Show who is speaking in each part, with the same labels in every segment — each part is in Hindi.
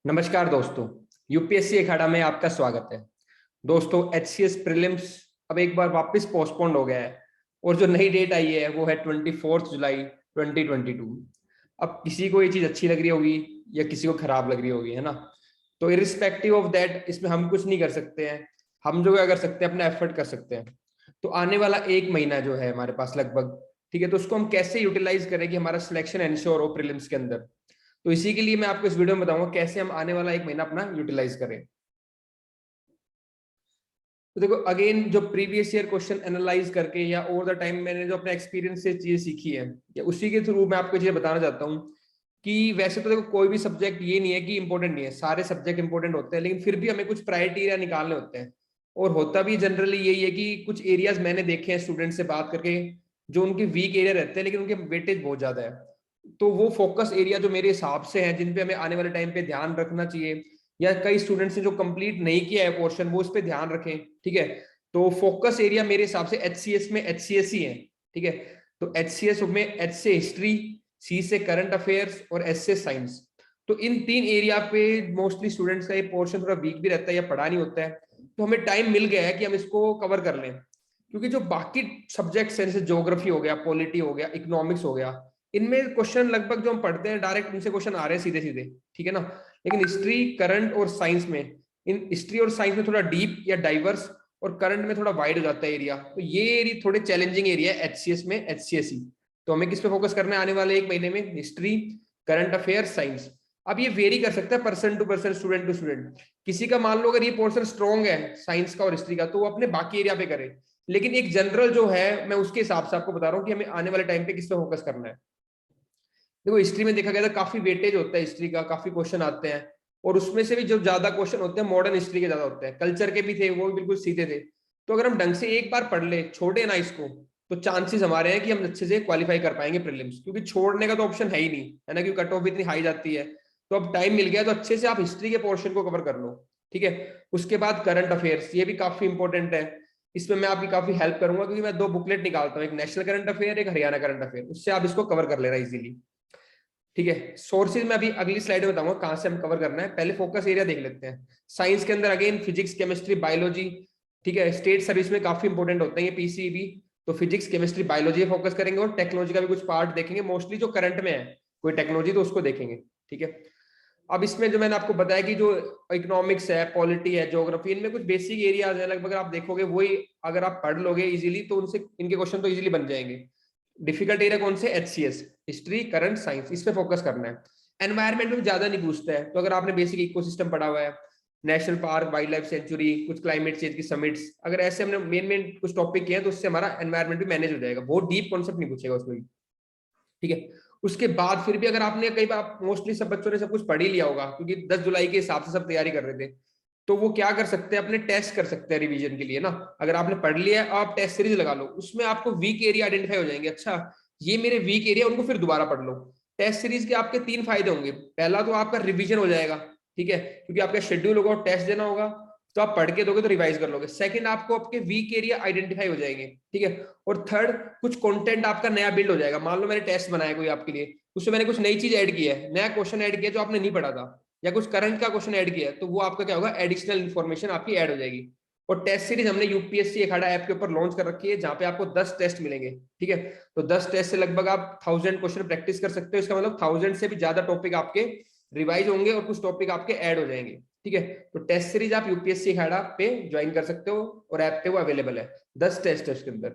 Speaker 1: नमस्कार दोस्तों, यूपीएससी अखाड़ा में आपका स्वागत है। दोस्तों, एचसीएस प्रीलिम्स अब एक बार वापस पोस्टपोन्ड हो गया है और जो नई डेट आई है वो है 24 जुलाई 2022। अब किसी को ये चीज अच्छी लग रही होगी या किसी को खराब लग रही होगी, है ना। तो इरिस्पेक्टिव ऑफ दैट इसमें हम कुछ नहीं कर सकते हैं। हम जो क्या कर सकते हैं, अपना एफर्ट कर सकते हैं। तो आने वाला एक महीना जो है हमारे पास लगभग, ठीक है, तो उसको हम कैसे यूटिलाइज करें कि हमारा सिलेक्शन एंश्योर हो प्रीलिम्स के अंदर। तो इसी के लिए मैं आपको इस वीडियो में बताऊंगा कैसे हम आने वाला एक महीना अपना यूटिलाइज करें। तो देखो, अगेन जो प्रीवियस ईयर क्वेश्चन एनालाइज करके या ओवर द टाइम मैंने जो अपने एक्सपीरियंस से चीजें सीखी है, या उसी के थ्रू मैं आपको चीजें बताना चाहता हूँ कि वैसे तो देखो कोई भी सब्जेक्ट ये नहीं है कि इंपॉर्टेंट नहीं है, सारे सब्जेक्ट इंपॉर्टेंट होते हैं, लेकिन फिर भी हमें कुछ क्राइटेरिया निकालने होते हैं। और होता भी जनरली यही है कि कुछ एरियाज मैंने देखे हैं स्टूडेंट से बात करके, जो उनके वीक एरिया रहते हैं लेकिन उनके वेटेज बहुत ज्यादा है। तो वो फोकस एरिया जो मेरे हिसाब से है, जिन पे हमें आने वाले टाइम पे ध्यान रखना चाहिए, या कई स्टूडेंट्स ने जो कंप्लीट नहीं किया है पोर्शन, वो उस पर ध्यान रखें। ठीक है, तो फोकस एरिया मेरे हिसाब से एचसीएस में एचसीएस ही है। ठीक है, तो एचसीएस में एच से हिस्ट्री, सी से करंट अफेयर्स और एस से साइंस। तो इन तीन एरिया पे मोस्टली स्टूडेंट्स का ये पोर्शन थोड़ा वीक भी रहता है या पढ़ा नहीं होता है। तो हमें टाइम मिल गया है कि हम इसको कवर कर लें, क्योंकि जो बाकी सब्जेक्ट्स हैं जैसे ज्योग्राफी हो गया, पॉलिटी हो गया, इकोनॉमिक्स हो गया, इनमें क्वेश्चन लगभग जो हम पढ़ते हैं डायरेक्ट उनसे क्वेश्चन आ रहे हैं सीधे सीधे। ठीक है ना। लेकिन हिस्ट्री, करंट और साइंस में, इन हिस्ट्री और साइंस में थोड़ा डीप या डाइवर्स, और करंट में थोड़ा वाइड हो जाता है एरिया। तो ये एरिया थोड़े चैलेंजिंग एरिया है एचसीएस में, एचसीएसई। तो हमें किस पे फोकस करना है आने वाले एक महीने में? History, current affair, science. अब ये वेरी कर सकता है person to person, student to student. किसी का मान लो अगर ये पोर्शन स्ट्रॉन्ग है साइंस का और हिस्ट्री का, तो वो अपने बाकी एरिया पे करे। लेकिन एक जनरल जो है, मैं उसके हिसाब से आपको बता रहा हूँ कि हमें आने वाले टाइम पे किस पे फोकस करना है। देखो, हिस्ट्री में देखा गया तो काफी वेटेज होता है हिस्ट्री का, काफी क्वेश्चन आते हैं। और उसमें से भी जो ज्यादा क्वेश्चन होते हैं मॉडर्न हिस्ट्री के ज्यादा होते हैं, कल्चर के भी थे वो भी बिल्कुल सीधे थे। तो अगर हम ढंग से एक बार पढ़ ले, छोड़े ना इसको, तो चांसेस हमारे हैं कि हम अच्छे से क्वालिफाई कर पाएंगे प्रीलिम्स, क्योंकि छोड़ने का तो ऑप्शन है ही नहीं, है ना, क्योंकि कट ऑफ इतनी हाई जाती है। तो अब टाइम मिल गया तो अच्छे से आप हिस्ट्री के पोर्शन को कवर कर लो। ठीक है, उसके बाद करंट अफेयर्स, ये भी काफी इंपॉर्टेंट है। इसमें मैं आपकी काफी हेल्प करूंगा, क्योंकि मैं दो बुकलेट निकालता हूँ, एक नेशनल करंट अफेयर, एक हरियाणा करंट अफेयर, उससे आप इसको कवर कर लेना इजीली। ठीक है, सोर्सेज में अभी अगली स्लाइड में बताऊंगा कहां से हम कवर करना है, पहले फोकस एरिया देख लेते हैं। साइंस के अंदर अगेन फिजिक्स, केमिस्ट्री, बायोलॉजी। ठीक है, स्टेट सर्विस में काफी इंपॉर्टेंट होते हैं ये पीसीबी। तो फिजिक्स, केमिस्ट्री, बायोलॉजी फोकस करेंगे, और टेक्नोलॉजी का भी कुछ पार्ट देखेंगे, मोस्टली जो करंट में है कोई टेक्नोलॉजी तो उसको देखेंगे। ठीक है, अब इसमें जो मैंने आपको बताया कि जो इकोनॉमिक्स है, पॉलिटी है, ज्योग्राफी, इनमें कुछ बेसिक एरियाज है, लगभग आप देखोगे वही अगर आप पढ़ लोगे इजीली तो उनसे इनके क्वेश्चन तो इजीली बन जाएंगे। डिफिकल्ट एरिया कौन से? एचसीएस, हिस्ट्री, करंट, साइंस, इस पे फोकस करना है। एनवायरमेंट में ज्यादा नहीं पूछता है, तो अगर आपने बेसिक इकोसिस्टम पढ़ा हुआ है, national park, wild life sanctuary, कुछ क्लाइमेट चेंज की समिट्स, अगर ऐसे हमने मेन मेन कुछ टॉपिक किए हैं तो उससे हमारा एनवायरमेंट भी मैनेज हो जाएगा, बहुत डीप कॉन्सेप्ट नहीं पूछेगा उसमें भी। ठीक है, उसके बाद फिर भी अगर आपने कई बार, मोस्टली सब बच्चों ने सब कुछ पढ़ ही लिया होगा क्योंकि 10 जुलाई के हिसाब से सब तैयारी कर रहे थे, तो वो क्या कर सकते हैं, अपने टेस्ट कर सकते हैं रिवीजन के लिए ना। अगर आपने पढ़ लिया है, आप टेस्ट सीरीज लगा लो, उसमें आपको वीक एरिया आइडेंटिफाई हो जाएंगे। अच्छा, ये मेरे वीक एरिया, उनको फिर दोबारा पढ़ लो। टेस्ट सीरीज के आपके तीन फायदे होंगे। पहला तो आपका रिवीजन हो जाएगा, ठीक है, क्योंकि आपका शेड्यूल होगा और टेस्ट देना होगा, तो आप पढ़ के दोगे तो रिवाइज कर लोगे। सेकंड, आपको आपके वीक एरिया आइडेंटिफाई हो जाएंगे। ठीक है, और थर्ड, कुछ कंटेंट आपका नया बिल्ड हो जाएगा। मान लो मैंने टेस्ट बनाया कोई आपके लिए, उसमें मैंने कुछ नई चीज ऐड की है, नया क्वेश्चन ऐड किया जो आपने नहीं पढ़ा था, या कुछ करंट का क्वेश्चन ऐड किया है, तो वो आपका क्या होगा, एडिशनल इन्फॉर्मेशन आपकी ऐड हो जाएगी। और टेस्ट सीरीज हमने यूपीएससी अखाड़ा ऐप के ऊपर लॉन्च कर रखी है, जहां पे आपको 10 टेस्ट मिलेंगे। ठीक है, तो 10 टेस्ट से लगभग आप 1000 क्वेश्चन प्रैक्टिस कर सकते हो। इसका मतलब 1000 से भी ज्यादा टॉपिक आपके रिवाइज होंगे और कुछ टॉपिक आपके ऐड हो जाएंगे। ठीक है, तो टेस्ट सीरीज आप यूपीएससी अखाड़ा पे ज्वाइन कर सकते हो, और ऐप पे वो अवेलेबल है। 10 टेस्ट है उसके अंदर।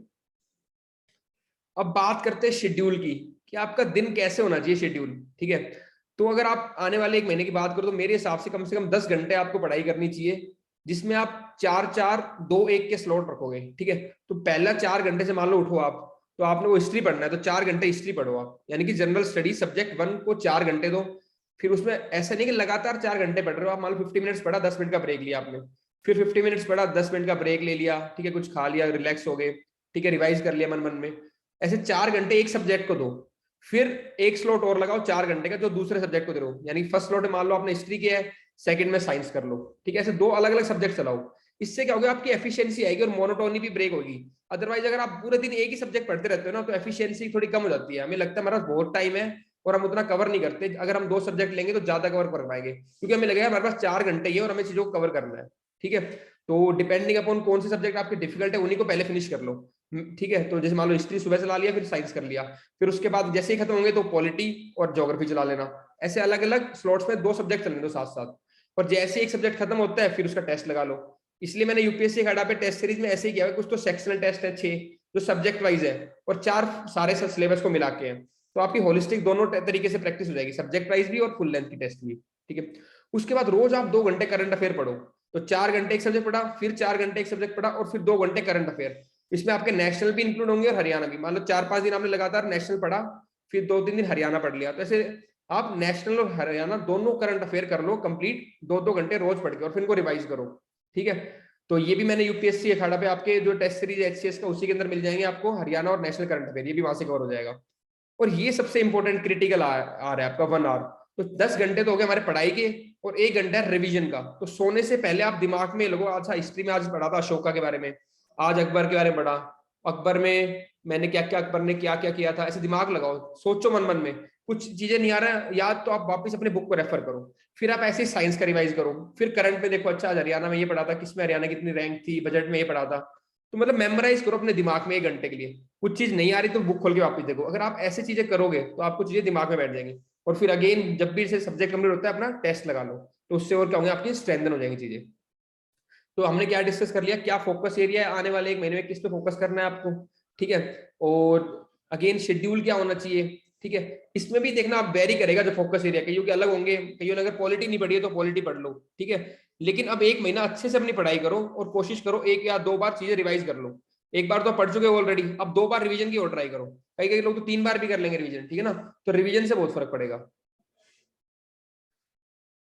Speaker 1: अब बात करते हैं शेड्यूल की, कि आपका दिन कैसे होना चाहिए शेड्यूल। ठीक है, तो अगर आप आने वाले एक महीने की बात करो तो मेरे हिसाब से कम 10 घंटे आपको पढ़ाई करनी चाहिए, जिसमें आप 4-4-2-1 के स्लॉट रखोगे। ठीक है, तो पहला 4 घंटे से मान लो उठो आप, तो आपने वो हिस्ट्री पढ़ना है तो 4 घंटे हिस्ट्री पढ़ो आप, यानी कि जनरल स्टडी सब्जेक्ट 1 को 4 घंटे दो। फिर उसमें ऐसा नहीं कि लगातार 4 घंटे पढ़ रहे हो आप, मान लो 50 मिनट्स पढ़ा, 10 मिनट का ब्रेक लिया आपने, फिर 50 मिनट्स पढ़ा, 10 मिनट का ब्रेक ले लिया, ठीक है, कुछ खा लिया, रिलैक्स हो गए, ठीक है, रिवाइज कर लिया मन मन में। ऐसे 4 घंटे एक सब्जेक्ट को दो। फिर एक स्लॉट और लगाओ 4 घंटे का जो दूसरे सब्जेक्ट को दे रहो, यानी फर्स्ट स्लॉट में मान लो आपने हिस्ट्री किया है, सेकंड में साइंस कर लो। ठीक है, ऐसे दो अलग अलग सब्जेक्ट चलाओ। इससे क्या होगा, आपकी एफिशिएंसी आएगी और मोनोटोनी भी ब्रेक होगी। अदरवाइज अगर आप पूरे दिन एक ही सब्जेक्ट पढ़ते रहते हो ना, तो एफिशिएंसी थोड़ी कम हो जाती है, हमें लगता है हमारा बहुत टाइम है और हम उतना कवर नहीं करते। अगर हम 2 सब्जेक्ट लेंगे तो ज्यादा कवर कर पाएंगे, क्योंकि हमें लगेगा हमारे पास 4 घंटे ही है और हमें चीजों को कवर करना है। ठीक है, तो डिपेंडिंग अपॉन कौन से सब्जेक्ट आपके डिफिकल्ट है उन्हीं को पहले फिनिश कर लो। ठीक है, तो जैसे मान लो हिस्ट्री सुबह चला लिया, फिर साइंस कर लिया, फिर उसके बाद जैसे ही खत्म होंगे तो पॉलिटी और ज्योग्राफी चला लेना। ऐसे अलग अलग स्लॉट्स में 2 सब्जेक्ट चलने दो साथ साथ, और जैसे एक सब्जेक्ट खत्म होता है फिर उसका टेस्ट लगा लो। इसलिए मैंने यूपीएससी अखाड़ा पे टेस्ट सीरीज में ऐसे ही किया है, कुछ तो सेक्शनल टेस्ट है 6 जो सब्जेक्ट वाइज है, और 4 सारे सिलेबस को मिला के हैं। तो आपकी होलिस्टिक दोनों तरीके से प्रैक्टिस हो जाएगी, सब्जेक्ट वाइज भी और फुल लेंथ की टेस्ट भी। ठीक है, उसके बाद रोज आप 2 घंटे करंट अफेयर पढ़ो। तो 4 घंटे एक सब्जेक्ट पढ़ा, फिर 4 घंटे एक सब्जेक्ट पढ़ा, और फिर 2 घंटे करंट अफेयर। इसमें आपके नेशनल भी इंक्लूड होंगे और हरियाणा भी। मान लो 4-5 दिन आपने लगातार नेशनल पढ़ा, फिर 2-3 दिन हरियाणा पढ़ लिया, तो ऐसे आप नेशनल और हरियाणा दोनों करंट अफेयर कर लो कंप्लीट 2-2 घंटे रोज पढ़ के, और फिर इनको रिवाइज करो। ठीक है, तो ये भी मैंने यूपीएससी अखाड़ा पे आपके जो टेस्ट सीरीज एचसीएस का उसी के अंदर मिल जाएंगे आपको, हरियाणा और नेशनल करंट अफेयर, ये भी वहां से कवर हो जाएगा। और ये सबसे इंपॉर्टेंट क्रिटिकल आ रहा है आपका 1 आवर। तो 10 घंटे तो हो गए हमारे पढ़ाई के, और 1 घंटा रिवीजन का। तो सोने से पहले आप दिमाग में लगो, अच्छा हिस्ट्री में आज पढ़ा था अशोका के बारे में, आज अकबर के बारे में पढ़ा, अकबर में मैंने क्या क्या, अकबर ने क्या क्या किया था, ऐसे दिमाग लगाओ, सोचो मन मन में। कुछ चीजें नहीं आ रहा है याद तो आप वापस अपने बुक को रेफर करो, फिर आप ऐसे साइंस का रिवाइज करो, फिर करंट में देखो, अच्छा आज हरियाणा में ये पढ़ा था, किसमें हरियाणा कितनी रैंक थी, बजट में ये पढ़ा था। तो मतलब मेमोराइज करो अपने दिमाग में 1 घंटे के लिए। कुछ चीज नहीं आ रही तो बुक खोल के वापस देखो। अगर आप ऐसी चीजें करोगे तो आपको चीजें दिमाग में बैठ जाएंगी, और फिर अगेन जब भी इसे सब्जेक्ट कंप्लीट होता है अपना टेस्ट लगा लो, तो उससे और क्या होंगे, आपकी स्ट्रेंथन हो जाएंगी चीजें। तो हमने क्या डिस्कस कर लिया, क्या फोकस एरिया है आने वाले 1 महीने में, किस पे फोकस करना है आपको। ठीक है, और अगेन शेड्यूल क्या होना चाहिए। ठीक है, इसमें भी देखना आप वेरी करेगा जो फोकस एरिया, कईयों के अलग होंगे, कईयों ने अगर पॉलिटी नहीं पढ़ी है तो पॉलिटी पढ़ लो। ठीक है, लेकिन अब 1 महीना अच्छे से अपनी पढ़ाई करो, और कोशिश करो 1 या 2 बार चीजें रिवाइज कर लो। एक बार तो पढ़ चुके हो ऑलरेडी, अब 2 बार रिवीजन की और ट्राई करो। कई कई लोग तो 3 बार भी कर लेंगे रिवीजन। ठीक है ना, तो रिवीजन से बहुत फर्क पड़ेगा।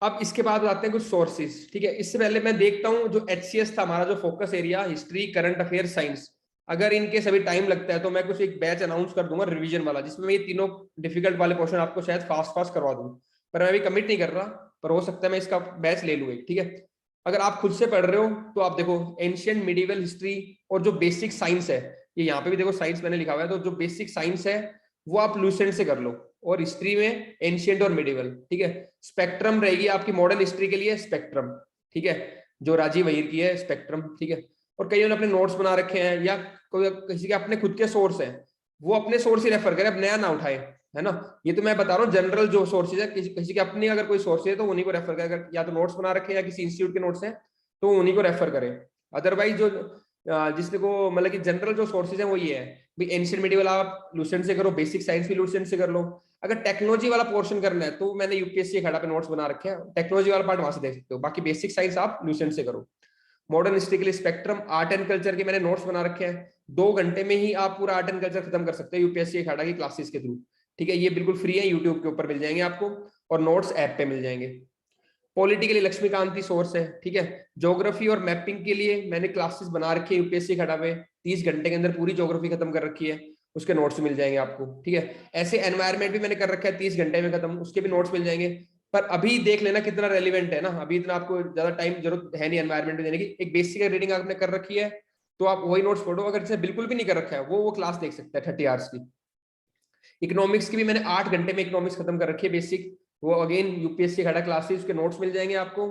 Speaker 1: अब इसके बाद आते हैं कुछ सोर्सेज। ठीक है, इससे पहले मैं देखता हूं जो एचसीएस था हमारा, जो focus area history current affair science, अगर इनके सभी टाइम लगता है तो मैं कुछ एक बैच अनाउंस कर दूंगा रिवीजन वाला, जिसमें मैं ये तीनों डिफिकल्ट वाले क्वेश्चन आपको शायद फास्ट फास्ट करवा दूं। पर मैं अभी कमिट नहीं कर रहा, पर हो सकता है मैं इसका बैच ले लूँ। ठीक है, अगर आप खुद से पढ़ रहे हो तो आप देखो एंशियंट मिडिवल हिस्ट्री और जो बेसिक साइंस है, ये यहाँ पे भी देखो साइंस मैंने लिखा हुआ है, तो जो बेसिक साइंस है वो आप लूसेंट से कर लो, और हिस्ट्री में एंशियंट और मिडिवल। ठीक है, स्पेक्ट्रम रहेगी आपकी मॉडर्न हिस्ट्री के लिए स्पेक्ट्रम। ठीक है, जो राजीव वहीर की है स्पेक्ट्रम। ठीक है, और कईयों ने अपने नोट्स बना रखे हैं, या कोई किसी के अपने खुद के सोर्स हैं, वो अपने सोर्स ही रेफर करे, अब नया ना उठाए। है ना, ये तो मैं बता रहा हूँ जनरल जो सोर्सेज है, किसी के अपनी अगर कोई सोर्स है तो उन्हीं को रेफर करे, अगर या तो नोट्स बना रखे हैं या किसी इंस्टीट्यूट के नोट्स हैं तो उन्हीं को रेफर करें। अदरवाइज जो जिसने को मतलब कि जनरल जो सोर्सेज है वो ये है भाई, एंशिएंट मिडिवल आप लूसेंट से करो, बेसिक साइंस भी लूसेंट से कर लो। अगर टेक्नोलॉजी वाला पोर्शन करना है तो मैंने यूपीएससी अखाड़ा पे नोट्स बना रखे हैं, टेक्नोलॉजी वाला पार्ट वहां से देख सकते हो। बाकी बेसिक साइंस आप लूसेंट से करो। मॉडर्न हिस्ट्री के लिए स्पेक्ट्रम, आर्ट एंड कल्चर के मैंने नोट्स बना रखे हैं, 2 घंटे में ही आप पूरा आर्ट एंड कल्चर खत्म कर सकते हैं यूपीएससी अखाड़ा की क्लासेस के थ्रू। ठीक है, ये बिल्कुल फ्री है, यूट्यूब के ऊपर मिल जाएंगे आपको, और नोट्स ऐप पे मिल जाएंगे। पॉलिटी के लिए लक्ष्मीकांत सोर्स है। ठीक है, ज्योग्राफी और मैपिंग के लिए मैंने क्लासेस बना रखी है यूपीएससी खड़ा में, 30 घंटे के अंदर पूरी ज्योग्राफी खत्म कर रखी है, उसके नोट्स मिल जाएंगे आपको। ठीक है, ऐसे एनवायरमेंट भी मैंने कर रखा है 30 घंटे में खत्म, उसके भी नोट्स मिल जाएंगे। पर अभी देख लेना कितना रेलिवेंट है ना, अभी इतना आपको ज्यादा टाइम जरूरत है नहीं एनवायरमेंट में देने की। एक बेसिक रीडिंग आपने कर रखी है तो आप वही नोट्स पढ़ो, अगर जैसे बिल्कुल भी नहीं कर रखा है वो क्लास देख सकता है 30 आवर्स की। इकोनॉमिक्स की भी मैंने 8 घंटे में इकोनॉमिक्स खत्म कर रखी है बेसिक, वो अगेन यूपीएससी खड़ा क्लासेस, उसके नोट्स मिल जाएंगे आपको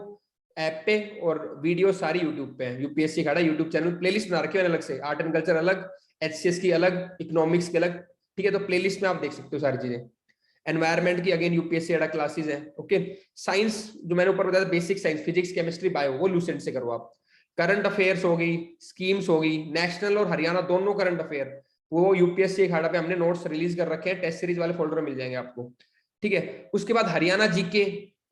Speaker 1: ऐप पे, और वीडियो सारी यूट्यूब पे है। यूपीएससी खड़ा यूट्यूब चैनल प्लेलिस्ट बना रखी है अलग से, आर्ट एंड कल्चर अलग, एचसीएस की अलग, इकोनॉमिक्स की अलग। ठीक है, तो प्लेलिस्ट में आप देख सकते हो सारी चीजें। एनवायरमेंट की अगेन यूपीएससी खड़ा क्लासेस है। ओके, साइंस जो मैंने ऊपर बताया basic science, physics chemistry bio, वो लूसेंट से करो आप। करंट अफेयर्स हो गई, स्कीम्स हो गई, नेशनल और हरियाणा दोनों करंट अफेयर, वो यूपीएससी अखाड़ा पे हमने नोट्स रिलीज कर रखे हैं, टेस्ट सीरीज वाले फोल्डर में मिल जाएंगे आपको। ठीक है, उसके बाद हरियाणा जीके,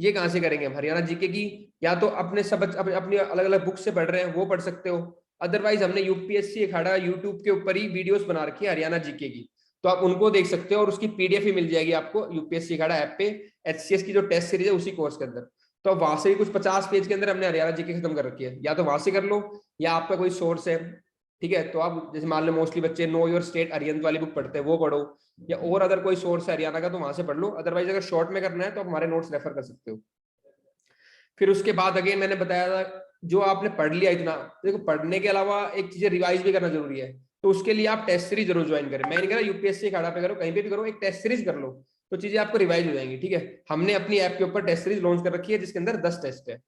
Speaker 1: ये कहां से करेंगे हम हरियाणा जीके की, या तो अपने सब अपनी अलग अलग बुक से पढ़ रहे हैं वो पढ़ सकते हो, अदरवाइज हमने यूपीएससी अखाड़ा यूट्यूब के ऊपर ही वीडियोस बना रखी है हरियाणा जीके की, तो आप उनको देख सकते हो, और उसकी पीडीएफ ही मिल जाएगी आपको यूपीएससी अखाड़ा ऐप पे, एचसीएस की जो टेस्ट सीरीज है उसी कोर्स के अंदर। तो अब वहां से ही कुछ 50 पेज के अंदर हमने हरियाणा जीके खत्म कर रखी है, या तो वहां से कर लो या आपका कोई सोर्स है। ठीक है, तो आप जैसे मान लो मोस्टली बच्चे नो योर स्टेट अरिहंत वाली बुक पढ़ते हैं वो पढ़ो, या और अदर कोई सोर्स है हरियाणा का तो वहां से पढ़ लो, अदरवाइज अगर शॉर्ट में करना है तो आप हमारे नोट्स रेफर कर सकते हो। फिर उसके बाद अगेन मैंने बताया था जो आपने पढ़ लिया इतना, देखो पढ़ने के अलावा एक चीज रिवाइज भी करना जरूरी है, तो उसके लिए आप टेस्ट सीरीज जरूर ज्वाइन करें। मैं नहीं कह रहा यूपीएससी अखाड़ा पे करो, कहीं पे भी करो, एक टेस्ट सीरीज कर लो, तो चीजें आपको रिवाइज हो जाएंगी। ठीक है, हमने अपनी ऐप के ऊपर टेस्ट सीरीज लॉन्च कर रखी है जिसके अंदर 10 टेस्ट है।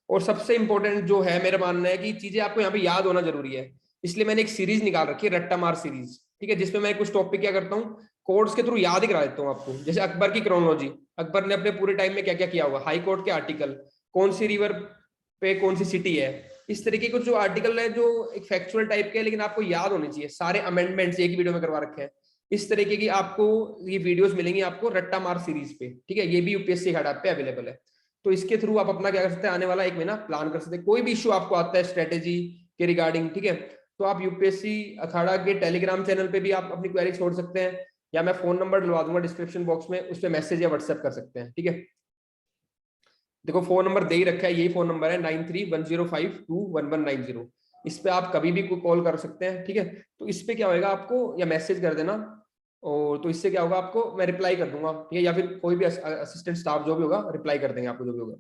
Speaker 1: और सबसे इंपॉर्टेंट जो है मेरा मानना है कि चीजें आपको यहाँ पे याद होना जरूरी है, इसलिए मैंने एक सीरीज निकाल रखी है, रट्टा मार सीरीज। ठीक है, जिसमें मैं कुछ टॉपिक क्या करता हूँ, कोड्स के थ्रू याद ही करा देता हूँ आपको। जैसे अकबर की क्रोनोलॉजी, अकबर ने अपने पूरे टाइम में क्या क्या किया होगा, हाई कोर्ट के आर्टिकल, कौन सी रिवर पे कौन सी सिटी है, इस तरीके के जो आर्टिकल है जो एक फैक्चुअल टाइप के है लेकिन आपको याद होने चाहिए, सारे अमेंडमेंट्स एक वीडियो में करवा रखे हैं। इस तरीके की आपको ये वीडियोस मिलेंगी आपको रट्टा मार सीरीज पे। ठीक है, ये भी यूपीएससी अखाड़ा पे अवेलेबल है। तो इसके थ्रू आप अपना क्या कर सकते हैं, आने वाला 1 महीना प्लान कर सकते हैं। कोई भी इश्यू आपको आता है स्ट्रेटेजी के रिगार्डिंग, ठीक है, तो आप यूपीएससी अखाड़ा के टेलीग्राम चैनल पे भी आप अपनी क्वेरी छोड़ सकते हैं, या मैं फोन नंबर डलवा दूंगा डिस्क्रिप्शन बॉक्स में, उस पर मैसेज या व्हाट्सएप कर सकते हैं। ठीक है, देखो फोन नंबर दे ही रखा है, यही फोन नंबर है 9310521190। इस पे आप कभी भी कॉल कर सकते हैं। ठीक है, तो इस पे क्या होगा आपको, या मैसेज कर देना, और तो इससे क्या होगा आपको मैं रिप्लाई कर दूंगा। ठीक है, या फिर कोई भी असिस्टेंट स्टाफ जो भी होगा रिप्लाई कर देंगे आपको जो भी होगा।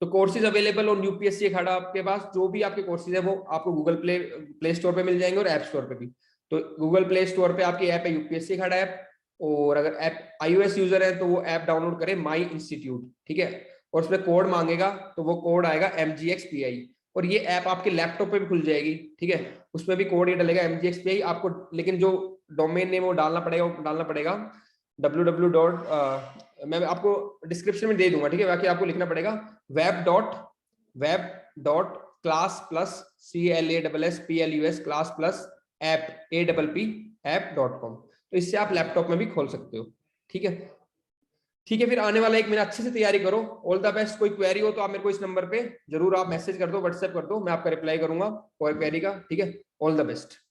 Speaker 1: तो कोर्सेज अवेलेबल और यूपीएससी अखाड़ा आपके पास जो भी आपके कोर्सेज है वो आपको गूगल प्ले स्टोर पे मिल जाएंगे और ऐप स्टोर पे भी। तो गूगल प्ले स्टोर पे आपकी ऐप है यूपीएससी अखाड़ा ऐप, और अगर ऐप iOS यूजर है तो वो ऐप डाउनलोड करें माई इंस्टीट्यूट। ठीक है, और उसमें कोड मांगेगा तो वो कोड आएगा MGXPI, और ये ऐप आपके लैपटॉप पे भी खुल जाएगी। ठीक है, उसमें भी कोड ये डलेगा MGXPI आपको, लेकिन जो डोमेन नेम वो डालना पड़ेगा, वो डालना पड़ेगा www. मैं आपको डिस्क्रिप्शन में दे दूंगा। ठीक है, बाकी आपको लिखना पड़ेगा web.class+CLASSPLUS class+app.com। तो इससे आप लैपटॉप में भी खोल सकते हो। ठीक है, ठीक है, फिर आने वाला 1 महीना अच्छे से तैयारी करो। All the best. कोई क्वेरी हो तो आप मेरे को इस नंबर पे जरूर आप मैसेज कर दो, व्हाट्सएप कर दो, मैं आपका रिप्लाई करूंगा कोई क्वेरी का। ठीक है, ऑल द बेस्ट।